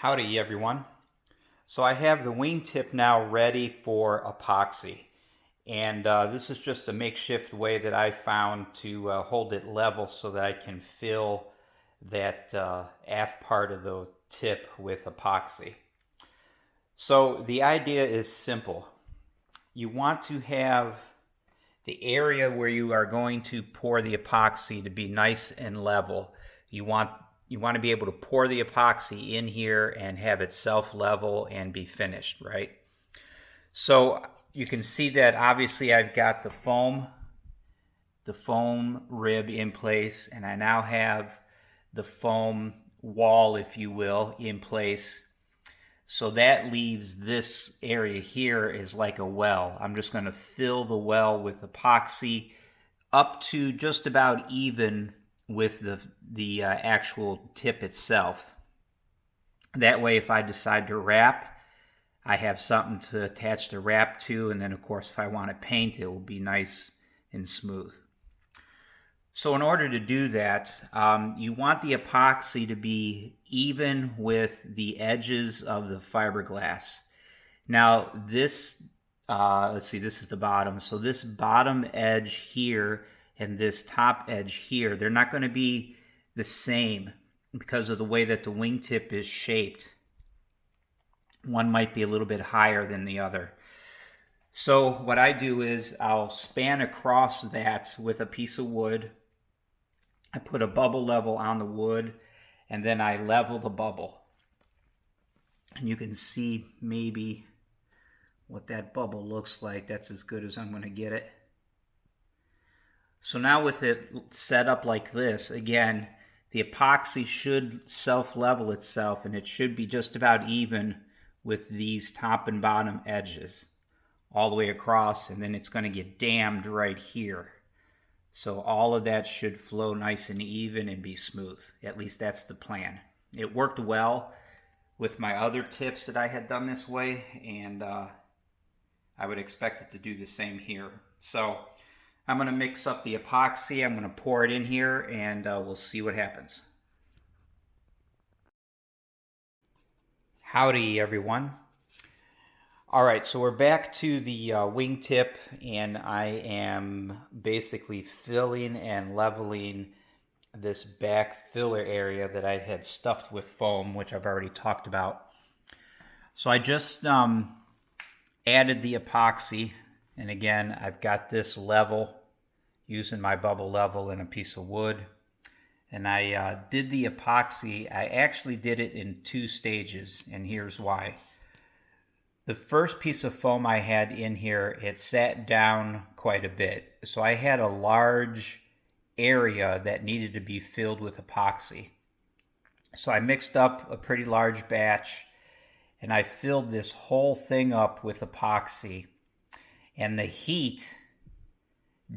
Howdy everyone. So I have the wingtip now ready for epoxy, and this is just a makeshift way that I found to hold it level so that I can fill that aft part of the tip with epoxy. So the idea is simple. You want to have the area where you are going to pour the epoxy to be nice and level. You want to be able to pour the epoxy in here and have it self-level and be finished, right? So you can see that obviously I've got the foam rib in place, and I now have the foam wall, if you will, in place. So that leaves this area here is like a well. I'm just going to fill the well with epoxy up to just about even with the actual tip itself. That way, if I decide to wrap, I have something to attach the wrap to, and then of course if I want to paint, it will be nice and smooth. So in order to do that, you want the epoxy to be even with the edges of the fiberglass. Now this, let's see, this is the bottom. So this bottom edge here and this top edge here, they're not going to be the same because of the way that the wingtip is shaped. One might be a little bit higher than the other. So what I do is I'll span across that with a piece of wood. I put a bubble level on the wood, and then I level the bubble. And you can see maybe what that bubble looks like. That's as good as I'm going to get it. So now with it set up like this, again, the epoxy should self-level itself, and it should be just about even with these top and bottom edges all the way across, and then it's going to get dammed right here. So all of that should flow nice and even and be smooth. At least that's the plan. It worked well with my other tips that I had done this way, and I would expect it to do the same here. So I'm going to mix up the epoxy. I'm going to pour it in here, and we'll see what happens. Howdy everyone. All right, so we're back to the wingtip, and I am basically filling and leveling this back filler area that I had stuffed with foam, which I've already talked about. So I just added the epoxy, and again, I've got this level using my bubble level and a piece of wood. And I did the epoxy. I actually did it in 2 stages, and here's why. The first piece of foam I had in here, it sat down quite a bit. So I had a large area that needed to be filled with epoxy. So I mixed up a pretty large batch, and I filled this whole thing up with epoxy. And the heat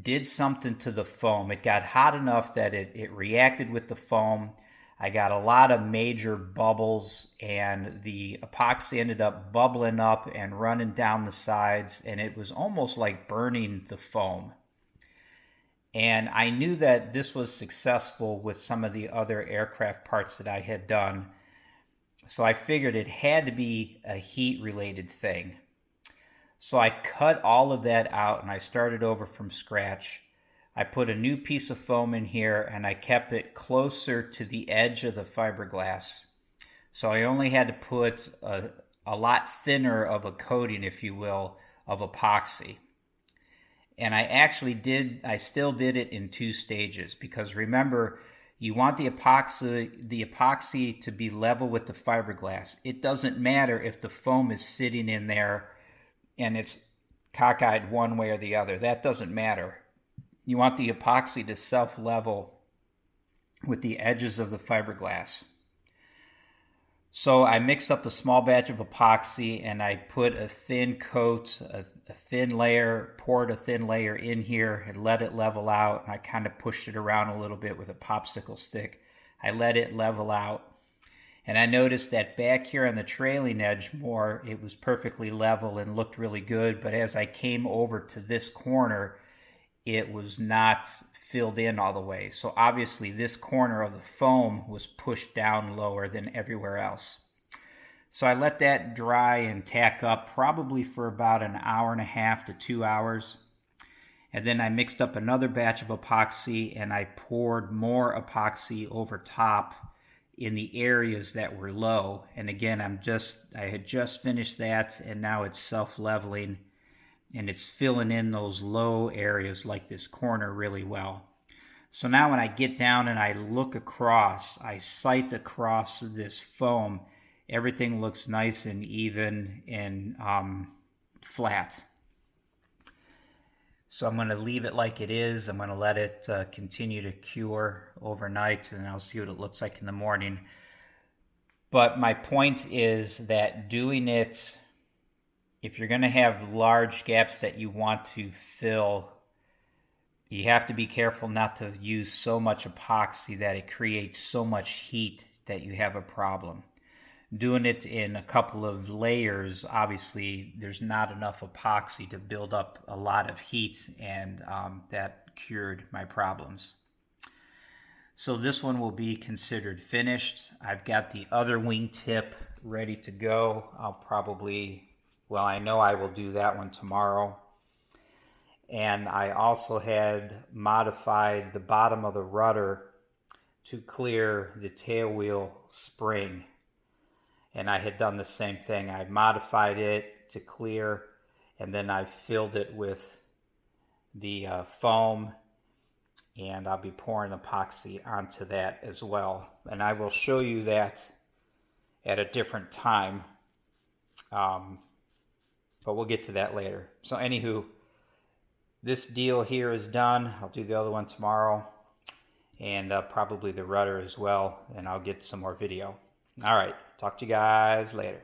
did something to the foam. It got hot enough that it reacted with the foam. I got a lot of major bubbles, and the epoxy ended up bubbling up and running down the sides, and it was almost like burning the foam. And I knew that this was successful with some of the other aircraft parts that I had done, so I figured it had to be a heat-related thing. So I cut all of that out, and I started over from scratch. I put a new piece of foam in here, and I kept it closer to the edge of the fiberglass. So I only had to put a lot thinner of a coating, if you will, of epoxy. And I still did it in 2 stages, because remember, you want the epoxy to be level with the fiberglass. It doesn't matter if the foam is sitting in there and it's cockeyed one way or the other. That doesn't matter. You want the epoxy to self-level with the edges of the fiberglass. So I mixed up a small batch of epoxy, and I put a thin coat, a thin layer, poured a thin layer in here and let it level out. And I kind of pushed it around a little bit with a popsicle stick. I let it level out. And I noticed that back here on the trailing edge more, it was perfectly level and looked really good. But as I came over to this corner, it was not filled in all the way. So obviously this corner of the foam was pushed down lower than everywhere else. So I let that dry and tack up probably for about an hour and a half to 2 hours. And then I mixed up another batch of epoxy and I poured more epoxy over top in the areas that were low. And again, I had just finished that, and now it's self-leveling and it's filling in those low areas like this corner really well. So now when I get down and I look across, I sight across this foam, everything looks nice and even and flat. So I'm going to leave it like it is. I'm going to let it continue to cure overnight, and I'll see what it looks like in the morning. But my point is that doing it, if you're going to have large gaps that you want to fill, you have to be careful not to use so much epoxy that it creates so much heat that you have a problem. Doing it in a couple of layers, obviously there's not enough epoxy to build up a lot of heat, and that cured my problems. So this one will be considered finished. I've got the other wingtip ready to go. I know I will do that one tomorrow. And I also had modified the bottom of the rudder to clear the tail wheel spring. And I had done the same thing. I modified it to clear, and then I filled it with the foam, and I'll be pouring epoxy onto that as well. And I will show you that at a different time, but we'll get to that later. So anywho, this deal here is done. I'll do the other one tomorrow, and probably the rudder as well, and I'll get some more video. All right, talk to you guys later.